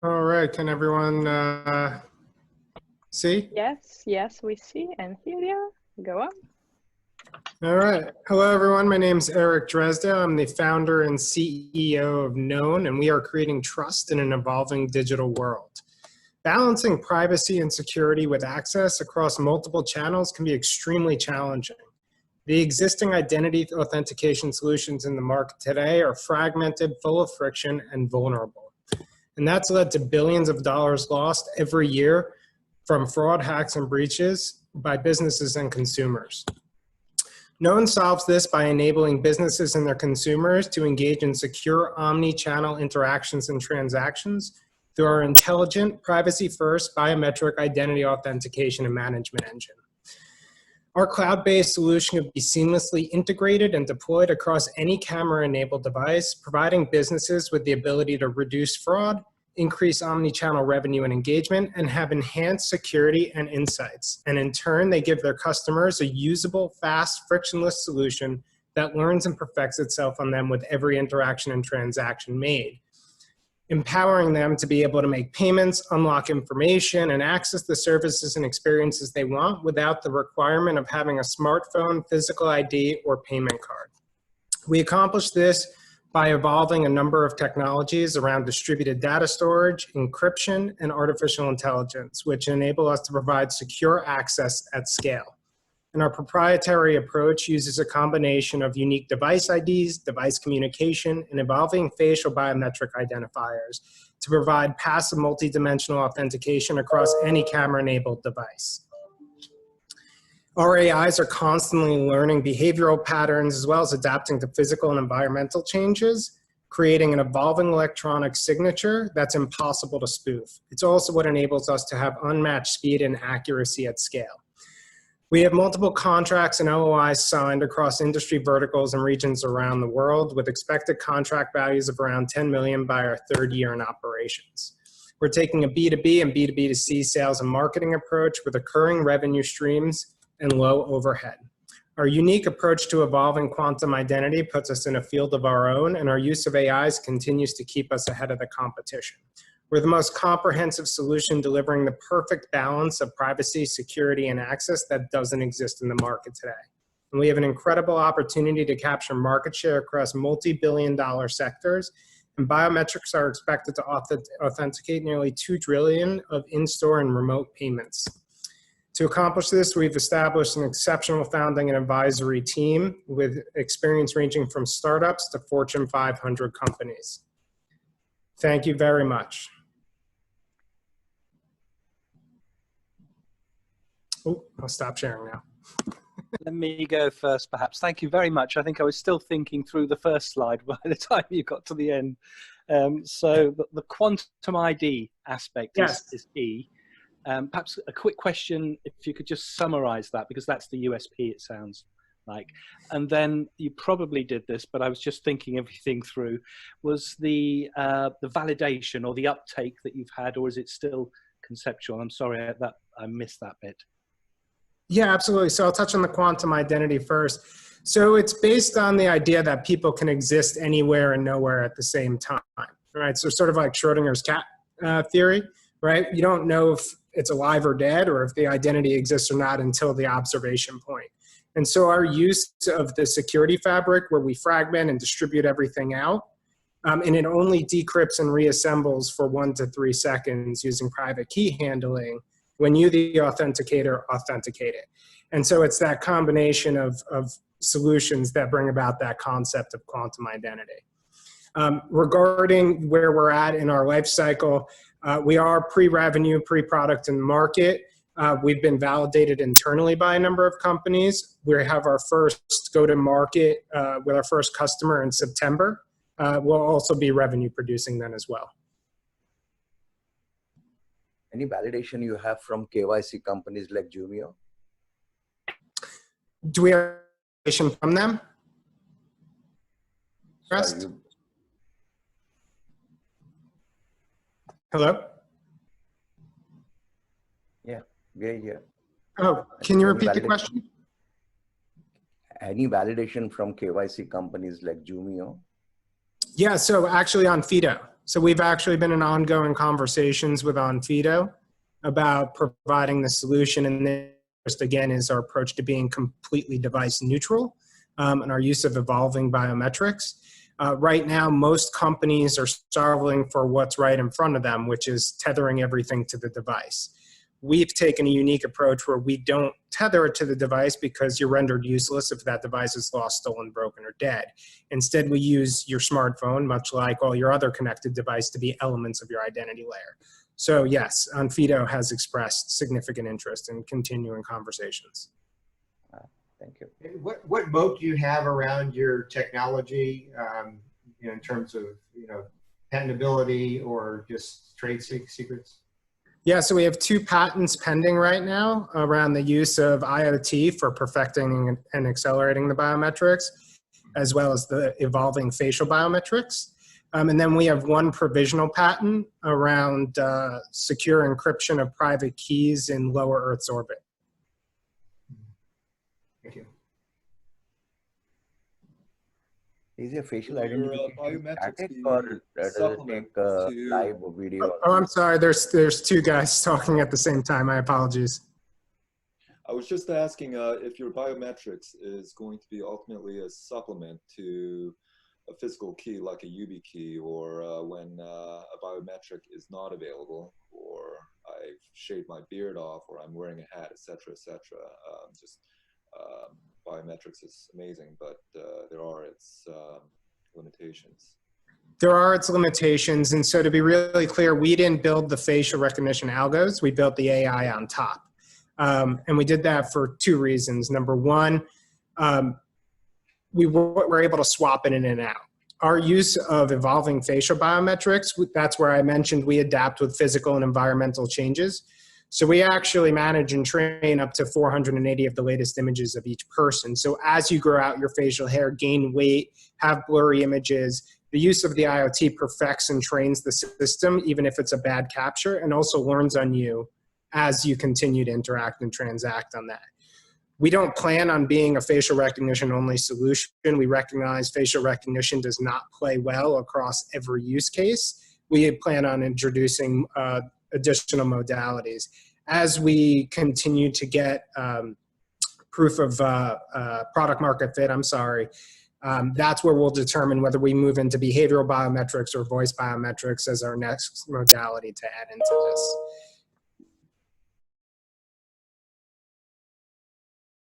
All right, can everyone see? Yes, we see and hear you. Go on. All right. Hello, everyone. My name is Eric Dresda. I'm the founder and CEO of Known, and we are creating trust in an evolving digital world. Balancing privacy and security with access across multiple channels can be extremely challenging. The existing identity authentication solutions in the market today are fragmented, full of friction, and vulnerable. And that's led to billions of dollars lost every year from fraud, hacks, and breaches by businesses and consumers. Known solves this by enabling businesses and their consumers to engage in secure omni-channel interactions and transactions through our intelligent, privacy-first biometric identity authentication and management engine. Our cloud-based solution can be seamlessly integrated and deployed across any camera-enabled device, providing businesses with the ability to reduce fraud, increase omni-channel revenue and engagement, and have enhanced security and insights. And in turn, they give their customers a usable, fast, frictionless solution that learns and perfects itself on them with every interaction and transaction made, empowering them to be able to make payments, unlock information, and access the services and experiences they want without the requirement of having a smartphone, physical ID, or payment card. We accomplish this by evolving a number of technologies around distributed data storage, encryption, and artificial intelligence, which enable us to provide secure access at scale. And our proprietary approach uses a combination of unique device IDs, device communication, and evolving facial biometric identifiers to provide passive multidimensional authentication across any camera-enabled device. Our AIs are constantly learning behavioral patterns as well as adapting to physical and environmental changes, creating an evolving electronic signature that's impossible to spoof. It's also what enables us to have unmatched speed and accuracy at scale. We have multiple contracts and LOIs signed across industry verticals and regions around the world with expected contract values of around 10 million by our third year in operations. We're taking a B2B and B2B2C sales and marketing approach with recurring revenue streams and low overhead. Our unique approach to evolving quantum identity puts us in a field of our own, and our use of AIs continues to keep us ahead of the competition. We're the most comprehensive solution delivering the perfect balance of privacy, security, and access that doesn't exist in the market today. And we have an incredible opportunity to capture market share across multi-billion-dollar sectors, and biometrics are expected to authenticate nearly 2 trillion of in-store and remote payments. To accomplish this, we've established an exceptional founding and advisory team with experience ranging from startups to Fortune 500 companies. Thank you very much. Oh, I'll stop sharing now. Let me go first, perhaps. Thank you very much. I think I was still thinking through the first slide by the time you got to the end. So the quantum ID aspect is key. Perhaps a quick question, if you could just summarize that, because that's the USP, it sounds like. And then you probably did this, but I was just thinking everything through. Was the validation or the uptake that you've had, or is it still conceptual? I'm sorry that I missed that bit. Yeah, absolutely. So I'll touch on the quantum identity first. So it's based on the idea that people can exist anywhere and nowhere at the same time, right? So sort of like Schrodinger's cat theory, right? You don't know if it's alive or dead or if the identity exists or not until the observation point. And so our use of the security fabric where we fragment and distribute everything out, and it only decrypts and reassembles for 1 to 3 seconds using private key handling when you, the authenticator, authenticate it. And so it's that combination of solutions that bring about that concept of quantum identity. Regarding where we're at in our life cycle, we are pre-revenue, pre-product in the market. We've been validated internally by a number of companies. We have our first go-to-market with our first customer in September. We'll also be revenue producing then as well. Any validation you have from KYC companies like Jumio? Do we have validation from them? Hello? Yeah. Oh, can you repeat the question? Any validation from KYC companies like Jumio? Yeah, so actually on FIDO. So we've actually been in ongoing conversations with Onfido about providing the solution. And this, again, is our approach to being completely device neutral and our use of evolving biometrics. Right now, most companies are struggling for what's right in front of them, which is tethering everything to the device. We've taken a unique approach where we don't tether it to the device because you're rendered useless if that device is lost, stolen, broken, or dead. Instead, we use your smartphone, much like all your other connected devices, to be elements of your identity layer. So yes, Onfido has expressed significant interest in continuing conversations. Thank you. What moat do you have around your technology, in terms of patentability or just trade secrets? Yeah, so we have 2 patents pending right now around the use of IoT for perfecting and accelerating the biometrics, as well as the evolving facial biometrics. And then we have 1 provisional patent around secure encryption of private keys in lower Earth's orbit. Thank you. Is your facial Will your, identification biometrics static be or does it supplement take to- live video? Oh, I'm sorry, there's 2 guys talking at the same time. My apologies. I was just asking if your biometrics is going to be ultimately a supplement to a physical key like a YubiKey, or when a biometric is not available, or I've shaved my beard off, or I'm wearing a hat, etc., etc. Biometrics is amazing, but there are its limitations. There are its limitations, and so to be really clear, we didn't build the facial recognition algos, we built the AI on top. And we did that for 2 reasons. Number 1, we were able to swap it in and out. Our use of evolving facial biometrics, that's where I mentioned we adapt with physical and environmental changes. So we actually manage and train up to 480 of the latest images of each person. So as you grow out your facial hair, gain weight, have blurry images, the use of the IoT perfects and trains the system, even if it's a bad capture, and also learns on you as you continue to interact and transact on that. We don't plan on being a facial recognition only solution. We recognize facial recognition does not play well across every use case. We plan on introducing additional modalities. As we continue to get proof of product market fit, that's where we'll determine whether we move into behavioral biometrics or voice biometrics as our next modality to add into this.